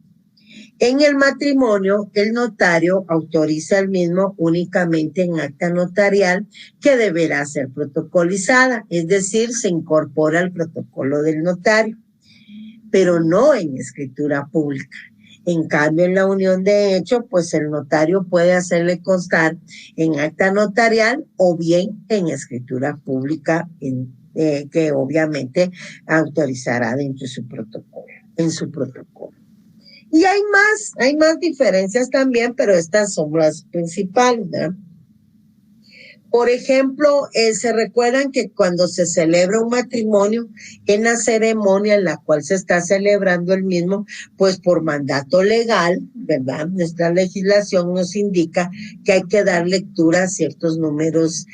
En el matrimonio, el notario autoriza el mismo únicamente en acta notarial que deberá ser protocolizada, es decir, se incorpora al protocolo del notario, pero no en escritura pública. En cambio, en la unión de hecho, pues el notario puede hacerle constar en acta notarial o bien en escritura pública, que obviamente autorizará dentro de su protocolo, en su protocolo. Y hay más diferencias también, pero estas son las principales, ¿verdad? Por ejemplo, se recuerdan que cuando se celebra un matrimonio, en la ceremonia en la cual se está celebrando el mismo, pues por mandato legal, ¿verdad? Nuestra legislación nos indica que hay que dar lectura a ciertos números,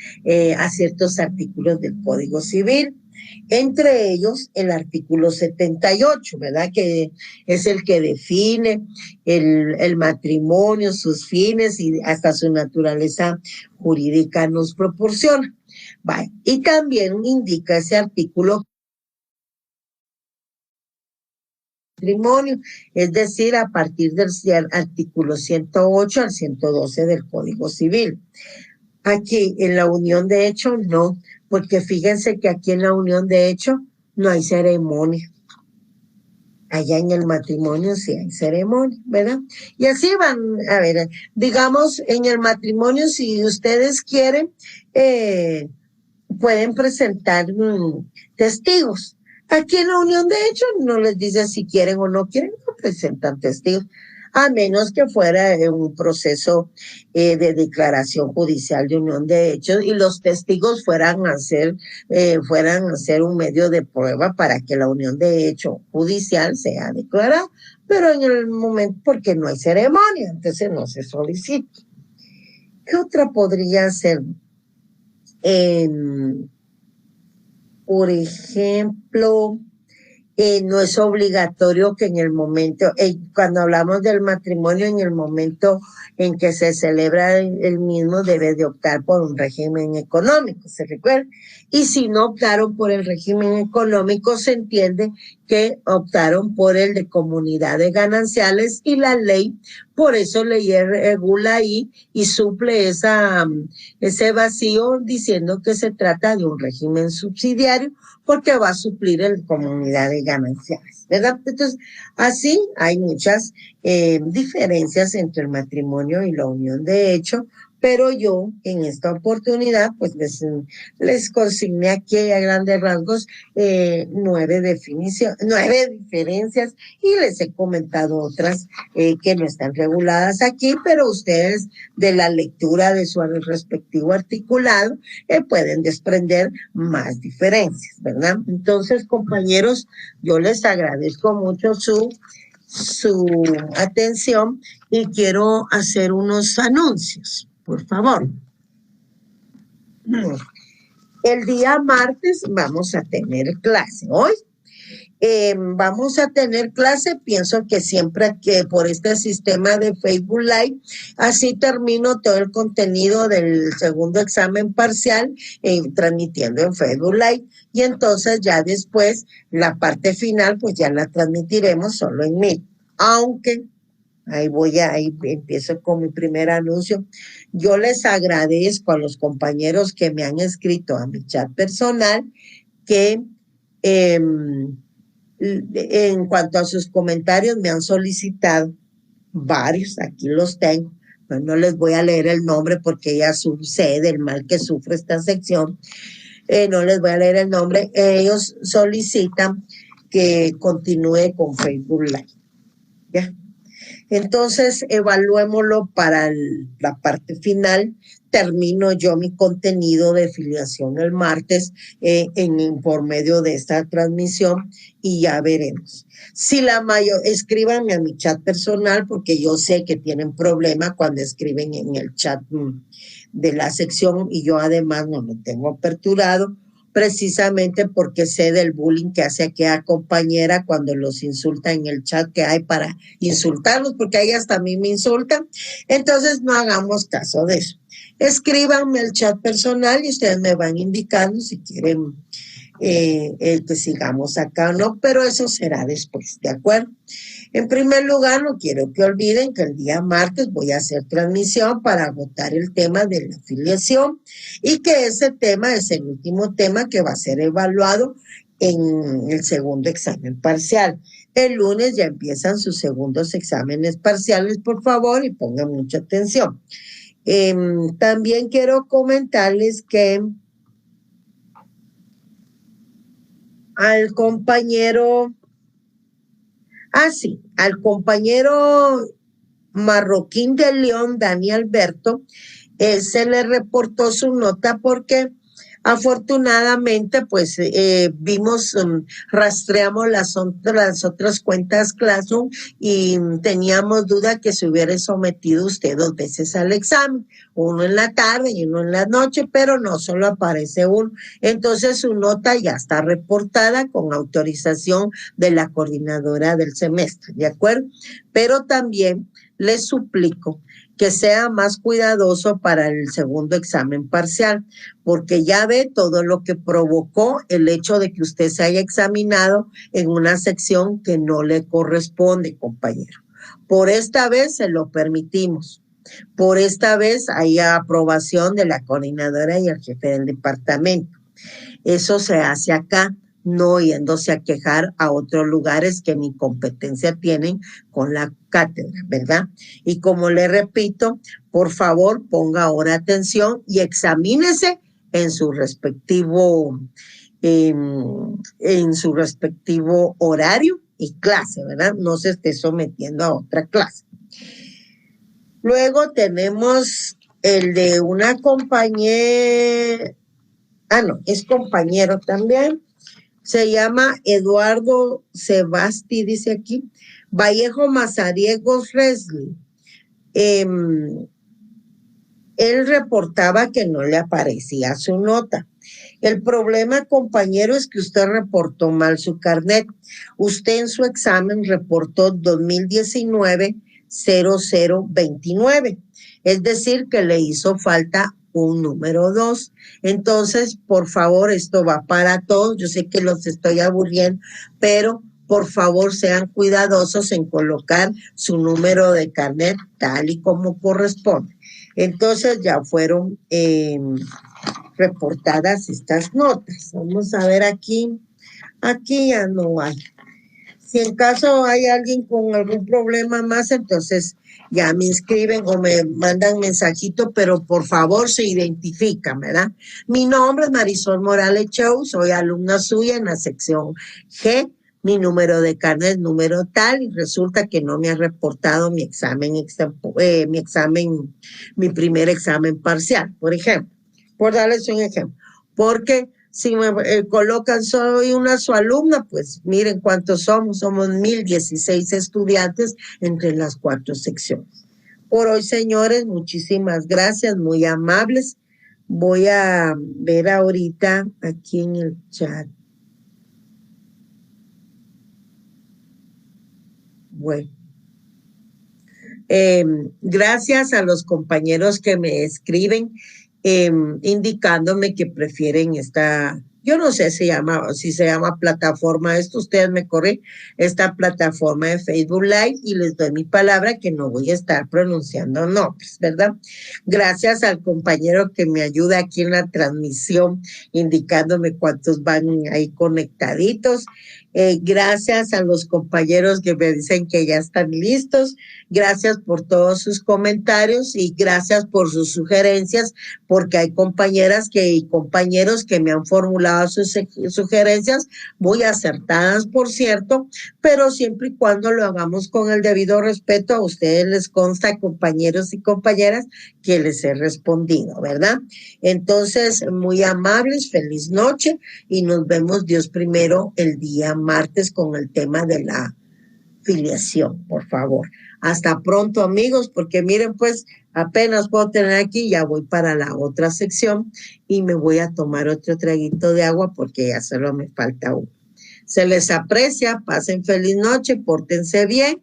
a ciertos artículos del Código Civil. Entre ellos el artículo 78, ¿verdad? Que es el que define el matrimonio, sus fines y hasta su naturaleza jurídica nos proporciona. Vale. Y también indica ese artículo matrimonio, es decir, a partir del artículo 108 al 112 del Código Civil. Aquí en la unión de hecho no, porque fíjense que aquí en la unión de hecho no hay ceremonia. Allá en el matrimonio sí hay ceremonia, ¿verdad? Y así van, a ver, digamos, en el matrimonio, si ustedes quieren, pueden presentar testigos. Aquí en la unión de hechos no les dice si quieren o no quieren, no presentan testigos, a menos que fuera un proceso de declaración judicial de unión de hechos y los testigos fueran a hacer un medio de prueba para que la unión de hecho judicial sea declarada, pero en el momento, porque no hay ceremonia, entonces no se solicita. ¿Qué otra podría ser? Por ejemplo, no es obligatorio que en el momento, cuando hablamos del matrimonio, en el momento en que se celebra el mismo, debe de optar por un régimen económico, ¿se recuerda? Y si no optaron por el régimen económico, se entiende que optaron por el de comunidades gananciales y la ley, por eso ley regula ahí y suple ese vacío diciendo que se trata de un régimen subsidiario porque va a suplir el comunidades gananciales, ¿verdad? Entonces, así hay muchas diferencias entre el matrimonio y la unión de hecho, pero yo en esta oportunidad pues les consigné aquí a grandes rasgos 9 diferencias y les he comentado otras que no están reguladas aquí, pero ustedes de la lectura de su respectivo articulado pueden desprender más diferencias, ¿verdad? Entonces, compañeros, yo les agradezco mucho su atención y quiero hacer unos anuncios, por favor. El día martes vamos a tener clase. Hoy vamos a tener clase, pienso que siempre que por este sistema de Facebook Live, así termino todo el contenido del segundo examen parcial transmitiendo en Facebook Live y entonces ya después la parte final pues ya la transmitiremos solo en mí, aunque ahí empiezo con mi primer anuncio. Yo les agradezco a los compañeros que me han escrito a mi chat personal que en cuanto a sus comentarios me han solicitado varios, aquí los tengo, no les voy a leer el nombre porque ya sucede el mal que sufre esta sección, no les voy a leer el nombre, ellos solicitan que continúe con Facebook Live, ¿ya? Entonces, evaluémoslo para la parte final. Termino yo mi contenido de filiación el martes por medio de esta transmisión y ya veremos. Si escríbanme a mi chat personal porque yo sé que tienen problema cuando escriben en el chat de la sección y yo además no lo tengo aperturado, precisamente porque sé del bullying que hace aquella compañera cuando los insulta en el chat que hay para insultarlos, porque a ellas también me insultan. Entonces no hagamos caso de eso. Escríbanme al chat personal y ustedes me van indicando si quieren que sigamos acá o no, pero eso será después, ¿de acuerdo? En primer lugar, no quiero que olviden que el día martes voy a hacer transmisión para agotar el tema de la afiliación y que ese tema es el último tema que va a ser evaluado en el segundo examen parcial. El lunes ya empiezan sus segundos exámenes parciales, por favor, y pongan mucha atención. También quiero comentarles que al compañero Marroquín de León, Dani Alberto, se le reportó su nota porque afortunadamente pues rastreamos las otras cuentas Classroom y teníamos duda que se hubiera sometido usted 2 veces al examen, uno en la tarde y uno en la noche, pero no solo aparece uno. Entonces su nota ya está reportada con autorización de la coordinadora del semestre, ¿de acuerdo? Pero también les suplico que sea más cuidadoso para el segundo examen parcial, porque ya ve todo lo que provocó el hecho de que usted se haya examinado en una sección que no le corresponde, compañero. Por esta vez se lo permitimos. Por esta vez hay aprobación de la coordinadora y el jefe del departamento. Eso se hace acá, no yéndose a quejar a otros lugares que ni competencia tienen con la cátedra, ¿verdad? Y como le repito, por favor, ponga ahora atención y examínese en su respectivo, en su respectivo horario y clase, ¿verdad? No se esté sometiendo a otra clase. Luego tenemos el de una compañera, no, es compañero también. Se llama Eduardo Sebasti, dice aquí, Vallejo Mazariegos Resli. Él reportaba que no le aparecía su nota. El problema, compañero, es que usted reportó mal su carnet. Usted en su examen reportó 2019-0029. Es decir, que le hizo falta un número 2. Entonces, por favor, esto va para todos. Yo sé que los estoy aburriendo, pero por favor sean cuidadosos en colocar su número de carnet tal y como corresponde. Entonces ya fueron reportadas estas notas. Vamos a ver aquí. Aquí ya no hay. Si en caso hay alguien con algún problema más, entonces ya me inscriben o me mandan mensajito, pero por favor se identifican, ¿verdad? Mi nombre es Marisol Morales Chow, soy alumna suya en la sección G. Mi número de carnet es número tal y resulta que no me ha reportado mi mi primer examen parcial, por ejemplo. Por darles un ejemplo. Porque si me colocan soy una su alumna, pues miren cuántos somos 1016 estudiantes entre las 4 secciones. Por hoy, señores, muchísimas gracias, muy amables. Voy a ver ahorita aquí en el chat. Bueno. Gracias a los compañeros que me escriben indicándome que prefieren yo no sé si se llama plataforma, ustedes me corren, esta plataforma de Facebook Live y les doy mi palabra que no voy a estar pronunciando nombres, ¿verdad? Gracias al compañero que me ayuda aquí en la transmisión indicándome cuántos van ahí conectaditos. Gracias a los compañeros que me dicen que ya están listos. Gracias por todos sus comentarios y gracias por sus sugerencias, porque hay compañeras y compañeros que me han formulado sus sugerencias muy acertadas, por cierto, pero siempre y cuando lo hagamos con el debido respeto. A ustedes les consta, compañeros y compañeras, que les he respondido, ¿verdad? Entonces, muy amables, feliz noche y nos vemos Dios primero el día martes con el tema de la filiación, por favor. Hasta pronto, amigos, porque miren, pues apenas puedo tener aquí, ya voy para la otra sección y me voy a tomar otro traguito de agua porque ya solo me falta uno. Se les aprecia, pasen feliz noche, pórtense bien.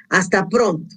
Hasta pronto.